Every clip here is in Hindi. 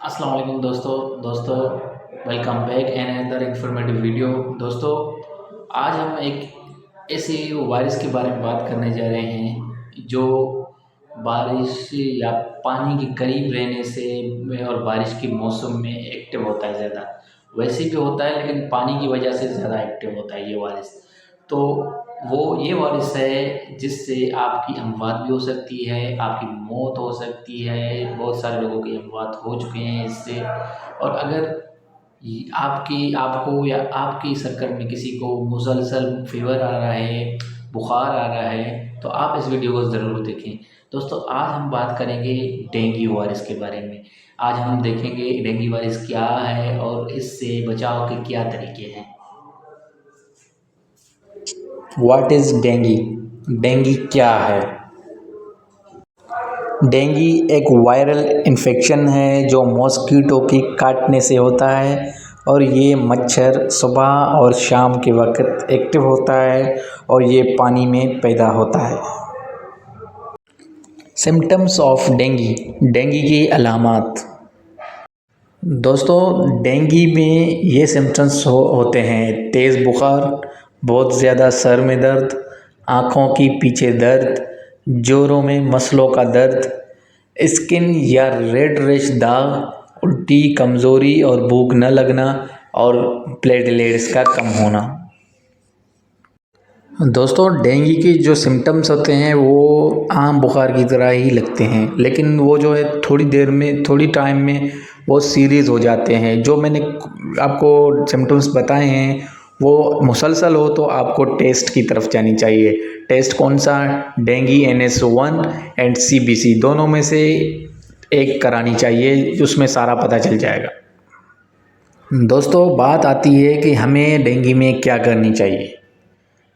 अस्सलाम वालेकुम दोस्तों welcome back an another informative video. दोस्तों आज हम एक ऐसे वायरस के बारे में बात करने जा रहे हैं जो बारिश या पानी के करीब रहने से और बारिश के मौसम में एक्टिव होता है ज़्यादा। वैसे भी होता है लेकिन पानी की वजह से ज़्यादा एक्टिव होता है ये वायरस। तो वो ये वारिस है जिससे आपकी अमवात भी हो सकती है, आपकी मौत हो सकती है। बहुत सारे लोगों की अमवात हो चुके हैं इससे। और अगर आपको या आपकी सर्कल में किसी को मुसलसल फीवर आ रहा है, बुखार आ रहा है, तो आप इस वीडियो को ज़रूर देखें। दोस्तों आज हम बात करेंगे डेंगू वायरस के बारे में। आज हम देखेंगे डेंगू वायरस क्या है और इससे बचाव के क्या तरीके हैं। What is dinghy? डेंगी क्या है? डेंगी एक वायरल इन्फेक्शन है जो मॉस्किटो के काटने से होता है और ये मच्छर सुबह और शाम के वक्त एक्टिव होता है और ये पानी में पैदा होता है। Symptoms of dinghy. डेंगी की अलामात। दोस्तों डेंगी में ये सिम्टम्स होते हैं: तेज़ बुखार, बहुत ज़्यादा सर में दर्द, आँखों की पीछे दर्द, जोड़ों में मसलों का दर्द, स्किन या रेड रेश दाग, उल्टी, कमज़ोरी और भूख न लगना और प्लेटलेट्स का कम होना। दोस्तों डेंगू के जो सिम्टम्स होते हैं वो आम बुखार की तरह ही लगते हैं, लेकिन वो जो है थोड़ी देर में, थोड़ी टाइम में वो सीरियस हो जाते हैं। जो मैंने आपको सिम्टम्स बताए हैं वो मुसलसल हो तो आपको टेस्ट की तरफ जानी चाहिए। टेस्ट कौन सा? डेंगू NS1 एंड CBC दोनों में से एक करानी चाहिए, उसमें सारा पता चल जाएगा। दोस्तों बात आती है कि हमें डेंगू में क्या करनी चाहिए।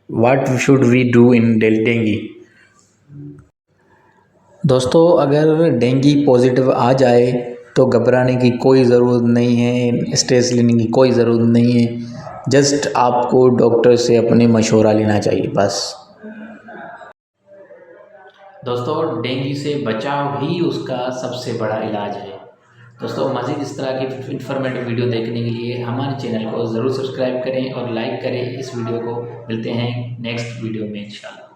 What should we do in dengue? दोस्तों अगर डेंगू पॉजिटिव आ जाए तो घबराने की कोई ज़रूरत नहीं है, स्ट्रेस लेने की कोई ज़रूरत नहीं है। जस्ट आपको डॉक्टर से अपने मशवरा लेना चाहिए बस। दोस्तों डेंगू से बचाव ही उसका सबसे बड़ा इलाज है। दोस्तों मज़ीद इस तरह की इन्फॉर्मेटिव वीडियो देखने के लिए हमारे चैनल को ज़रूर सब्सक्राइब करें और लाइक करें इस वीडियो को। मिलते हैं नेक्स्ट वीडियो में इंशाल्लाह।